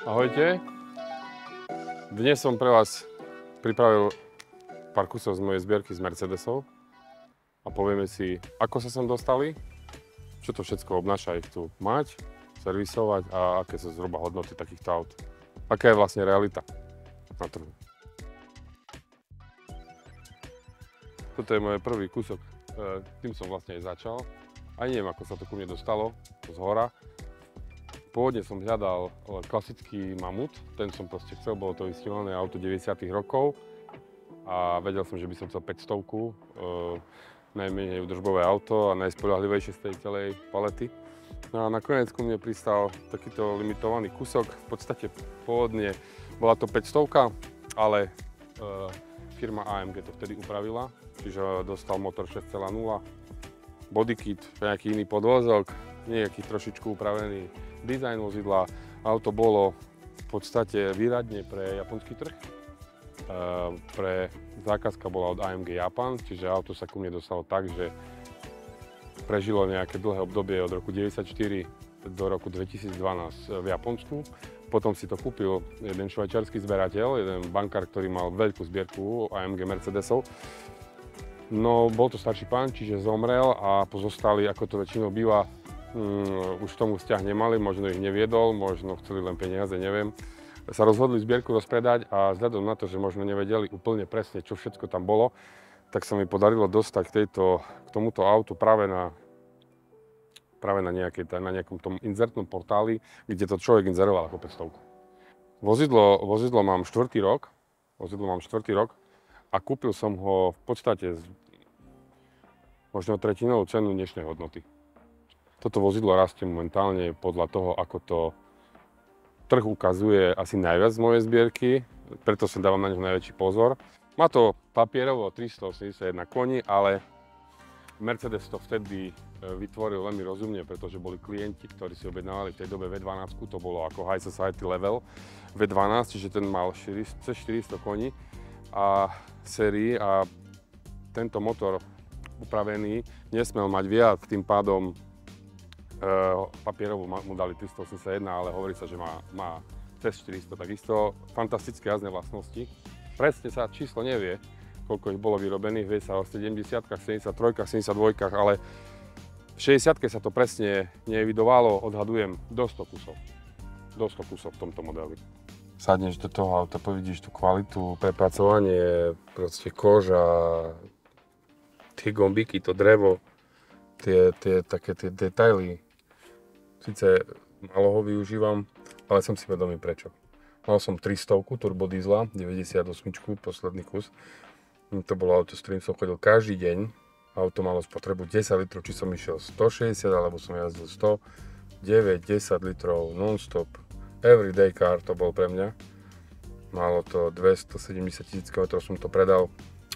Ahojte. Dnes som pre vás pripravil pár kusov z mojej zbierky z Mercedesov a povieme si, ako sa sem dostali, čo to všetko obnáša ich tu mať, servisovať a aké sú zhruba hodnoty takýchto aut. Aká je vlastne realita na trhu. Toto je môj prvý kúsok, tým som vlastne aj začal. Ani neviem, ako sa to ku mne dostalo, z hora. Pôvodne som hľadal klasický Mamut, ten som proste chcel, bolo to vystílené auto 90. rokov a vedel som, že by som chcel 500, najmenej údržbové auto a najspoľahlivejšie z tej celej palety. No a nakoniec ku mne pristal takýto limitovaný kúsok, v podstate pôvodne bola to 500, ale firma AMG to vtedy upravila, čiže dostal motor 6.0, bodykit, nejaký iný podvozok, nejaký trošičku upravený dizajn vozidla. Auto bolo v podstate výradne pre japonský trh. Pre zákazka bola od AMG Japan, čiže auto sa ku mne dostalo tak, že prežilo nejaké dlhé obdobie od roku 1994 do roku 2012 v Japonsku. Potom si to kúpil jeden švajčiarsky zberateľ, jeden bankár, ktorý mal veľkú zbierku AMG Mercedesov. No, bol to starší pán, čiže zomrel a pozostali, ako to väčšinou býva, už tomu vzťah nemali, možno ich neviedol, možno chceli len peniaze, neviem. Sa rozhodli zbierku rozpredať a vzhľadom na to, že možno nevedeli úplne presne, čo všetko tam bolo, tak sa mi podarilo dostať k tomuto autu práve na nejakom tom inzertnom portáli, kde to človek inzeroval ako 500. Vozidlo mám 4. rok a kúpil som ho v podstate možno tretinou cenu dnešnej hodnoty. Toto vozidlo rastie momentálne podľa toho, ako to trh ukazuje asi najviac z mojej zbierky, preto sa dávam na ňo najväčší pozor. Má to papierovo 381 koní, ale Mercedes to vtedy vytvoril veľmi rozumne, pretože boli klienti, ktorí si objednávali v tej dobe V12, to bolo ako High Society level V12, čiže ten mal cez 400 koní a sérii a tento motor upravený nesmel mať viac, tým pádom papierovú mu dali 381, ale hovorí sa, že má cez 400, takisto fantastické jazdné vlastnosti. Presne sa číslo nevie, koľko ich bolo vyrobených, vie sa o 70, 73, 72, ale v 60 sa to presne neevidovalo, odhadujem do 100 kusov. Do 100 kusov v tomto modeli. Sadneš do toho auta, povidíš tú kvalitu, prepracovanie, proste koža, tie gombíky, to drevo, tie detaily. Sice málo ho využívam, ale som si vedomý prečo. Mal som 300 turbo diesla, 98, posledný kus. To bolo auto, s ktorým som chodil každý deň. Auto malo spotrebu 10 litrov, či som išiel 160, alebo som jazdil 100, 9, 10 litrov non-stop. Everyday car to bol pre mňa. Malo to 270 000 km, som to predal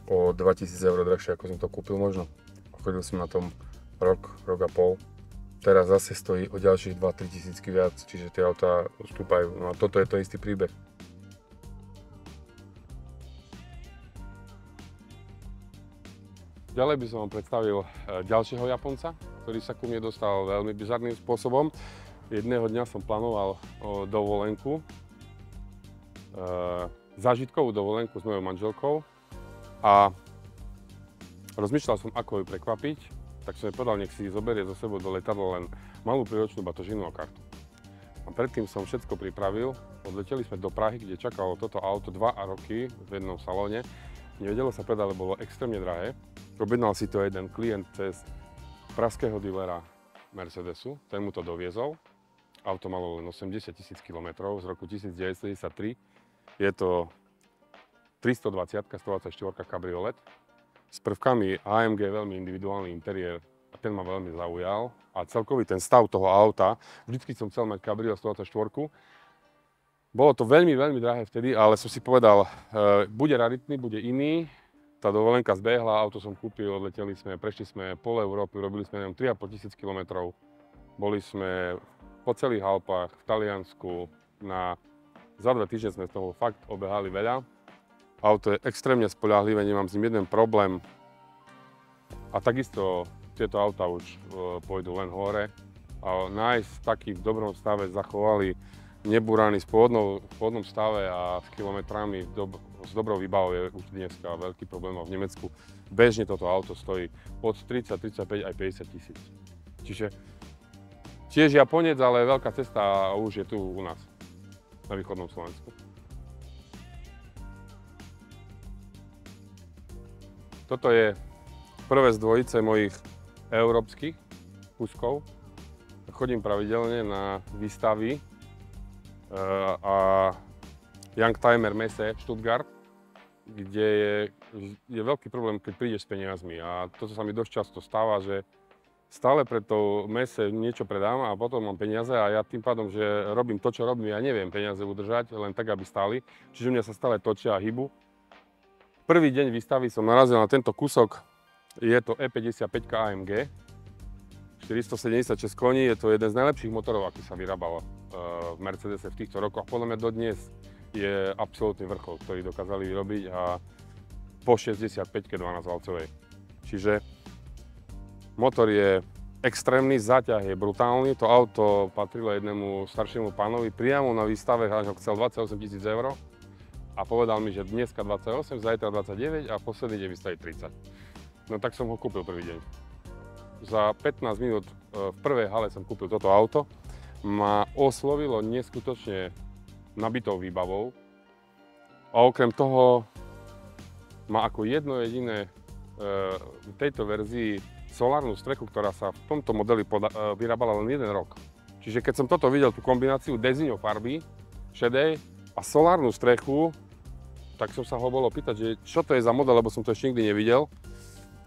o 2000 eur drahšie, ako som to kúpil možno. Chodil som na tom rok a pol. Teraz zase stojí o ďalších 2-3 tisícky viac, čiže tie autá ustúpajú. No a toto je to istý príbeh. Ďalej by som vám predstavil ďalšieho Japonca, ktorý sa ku mne dostal veľmi bizarným spôsobom. Jedného dňa som plánoval dovolenku, zážitkovú dovolenku s mojou manželkou a rozmýšľal som, ako ju prekvapiť. Tak som jej povedal, nech si zoberie zo sebou do lietadla len malú príručnú batožinu a kartu. A predtým som všetko pripravil, odleteli sme do Prahy, kde čakalo toto auto 2 roky v jednom salóne. Nevedelo sa predať, lebo bolo extrémne drahé. Objednal si to jeden klient cez pražského dílera Mercedesu, ten mu to doviezol. Auto malo len 80 000 km z roku 1993. Je to 320, 124 kabriolet. S prvkami AMG veľmi individuálny interiér a ten ma veľmi zaujal. A celkový ten stav toho auta, vždycky som chcel mať Cabrio 124. Bolo to veľmi drahé vtedy, ale som si povedal, bude raritný, bude iný. Tá dovolenka zbehla, auto som kúpil, odleteli sme, prešli sme pol Európy, robili sme 3 500 km. Boli sme po celých Alpách, v Taliansku. Za 2 týždne sme z toho fakt obehali veľa. Auto je extrémne spoľahlivé, nemám s ním jeden problém. A takisto tieto autá už pôjdu len hore. A nájsť taký v dobrom stave zachovali nebúraný v pôvodnom stave a s kilometrami s dobrou výbavou je už dneska veľký problém v Nemecku. Bežne toto auto stojí od 30, 35 aj 50 tisíc. Čiže tiež Japonec, ale veľká cesta a už je tu u nás, na východnom Slovensku. Toto je prvé z dvojice mojich európskych kuskov. Chodím pravidelne na výstavy a Youngtimer Messe Stuttgart, kde je veľký problém, keď prídeš s peniazmi. A toto sa mi dosť často stáva, že stále pre to mese niečo predám a potom mám peniaze a ja tým pádom, že robím to, čo robím, ja neviem peniaze udržať, len tak, aby stáli. Čiže u mňa sa stále točia a hýbu. Prvý deň výstavy som narazil na tento kúsok, je to E55 AMG. 476 koní, je to jeden z najlepších motorov, aký sa vyrábal v Mercedese v týchto rokoch. Podľa mňa dodnes je absolútny vrchol, ktorý dokázali vyrobiť a po 65-ke 12-valcovej. Čiže motor je extrémny, záťah je brutálny. To auto patrilo jednému staršiemu pánovi priamo na výstave, až ho chcel 28 000 eur a povedal mi, že dneska 28, zajtra 29 a posledný deň vystaví 30. No tak som ho kúpil prvý deň. Za 15 minút v prvej hale som kúpil toto auto. Ma oslovilo neskutočne nabitou výbavou. A okrem toho má ako jedno jediné v tejto verzii solárnu strechu, ktorá sa v tomto modeli vyrábala len 1 rok. Čiže keď som toto videl, tú kombináciu Designo farby šedej a solárnu strechu, tak som sa ho bolo pýtať, že čo to je za model, lebo som to ešte nikdy nevidel.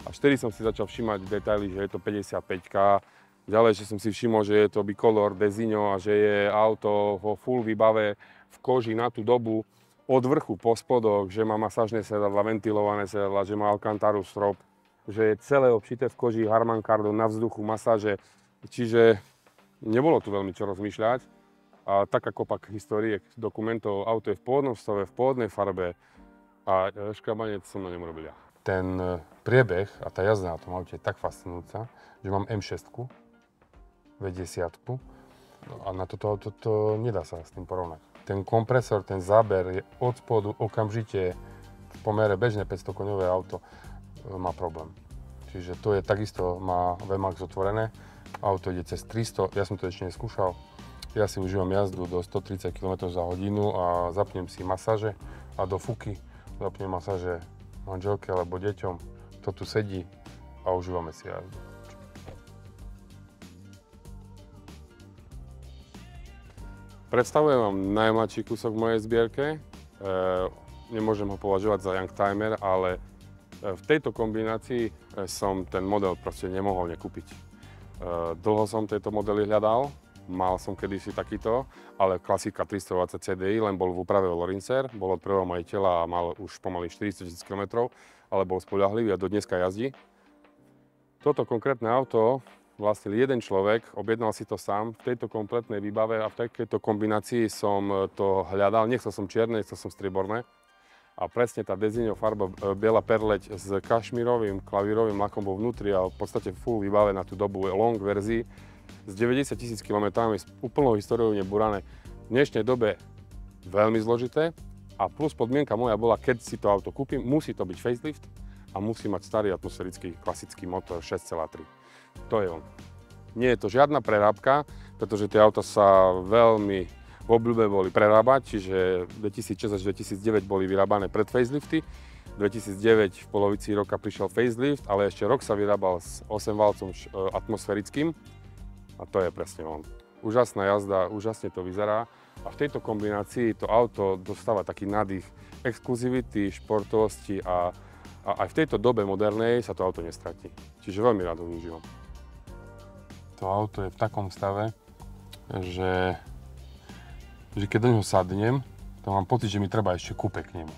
Až vtedy som si začal všímať detaily, že je to 55-ka. Ďalej, že som si všimol, že je to bicolor Designo a že je auto vo full výbave v koži na tú dobu od vrchu po spodok, že má masážne sedadla, ventilované sedadla, že má Alcantaru strop, že je celé obšité v koži Harman Kardon na vzduchu, masáže. Čiže nebolo tu veľmi čo rozmýšľať. A taká kopak historiek, dokumentov, auto je v pôvodnom stave, v pôvodnej farbe a škrabanec som na ňom robil ja. Ten priebeh a tá jazda na tom aute je tak fascinujúca, že mám M6, V10 a na toto auto to nedá sa s tým porovnať. Ten kompresor, ten záber je od spodu okamžite v pomere bežné 500 koňové auto má problém. Čiže to je takisto, má VMAX otvorené, auto ide cez 300, ja som to ešte neskúšal. Ja si užívam jazdu do 130 km za hodinu a zapnem si masáže a do fuky zapnem masáže manželke alebo deťom. To tu sedí a užívame si jazdu. Predstavujem vám najmladší kúsok v mojej zbierke. Nemôžem ho považovať za Youngtimer, ale v tejto kombinácii som ten model proste nemohol nekúpiť. Dlho som tieto modely hľadal. Mal som kedysi takýto, ale klasika 320 CDI, len bol v úprave Lorincer, bol od prvého majiteľa a mal už pomaly 400 000 km, ale bol spoľahlivý a do dneska jazdí. Toto konkrétne auto vlastnil jeden človek, objednal si to sám v tejto kompletnej výbave a v takejto kombinácii som to hľadal. Nechcel som čierne, nechcel som strieborné. A presne tá Designo farba biela perleť s kašmírovým klavírovým lakom vo vnútri a v podstate full výbave na tú dobu long verzii s 90 000 km s úplnou históriou nebúrané. V dnešnej dobe veľmi zložité a plus podmienka moja bola, keď si to auto kúpim, musí to byť facelift a musí mať starý atmosférický klasický motor 6,3. To je on. Nie je to žiadna prerábka, pretože tie auta sa veľmi v obľúbe boli prerábať, čiže 2006 až 2009 boli vyrábané pred facelifty. 2009 v polovici roka prišiel facelift, ale ešte rok sa vyrábal s 8-valcom atmosférickým. A to je presne on. Úžasná jazda, úžasne to vyzerá a v tejto kombinácii to auto dostáva taký nádych exkluzivity, športovosti a aj v tejto dobe modernej sa to auto nestratí. Čiže veľmi rád ho využívam. To auto je v takom stave, že keď do neho sadnem, to mám pocit, že mi treba ešte kúpe k nemu.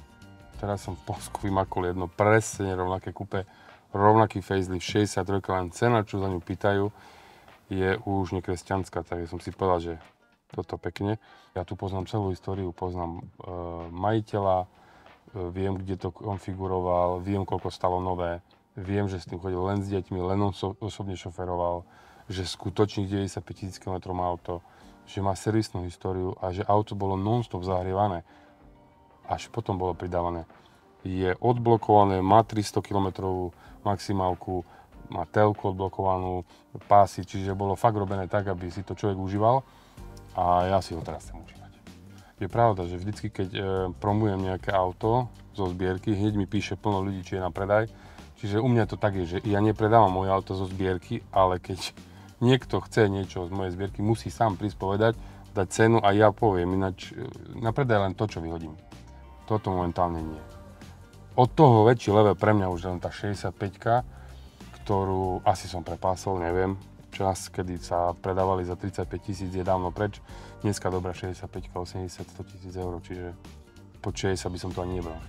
Teraz som v Polsku vymakol jedno presne rovnaké kúpe, rovnaký facelift 63, len cena, čo za ňu pýtajú, je už nekresťanská, takže som si povedal, že toto pekne. Ja tu poznám celú históriu, poznám majiteľa, viem, kde to konfiguroval, viem, koľko stalo nové, viem, že s tým chodil len s deťmi, len on osobne šoferoval. že skutočných 95 000 km má auto, že má servisnú históriu a že auto bolo non-stop zahrievané. Až potom bolo pridávané. Je odblokované, má 300 km maximálku, má telku odblokovanú, pásy, čiže bolo fakt robené tak, aby si to človek užíval a ja si ho teraz chcem užívať. Je pravda, že vždycky, keď promujem nejaké auto zo zbierky, hneď mi píše plno ľudí, či je na predaj. Čiže u mňa to tak je, že ja nepredávam moje auto zo zbierky, ale keď niekto chce niečo z mojej zbierky, musí sám prísť povedať, dať cenu a ja poviem, ináč na predaj len to, čo vyhodím. Toto momentálne nie. Od toho väčší level pre mňa už len tá 65-ka, ktorú asi som prepásol, neviem. Čas, kedy sa predávali za 35 000 je dávno preč. Dneska dobrá 65-ka, 80-100 000 eur, čiže po 60 by som to ani nebral.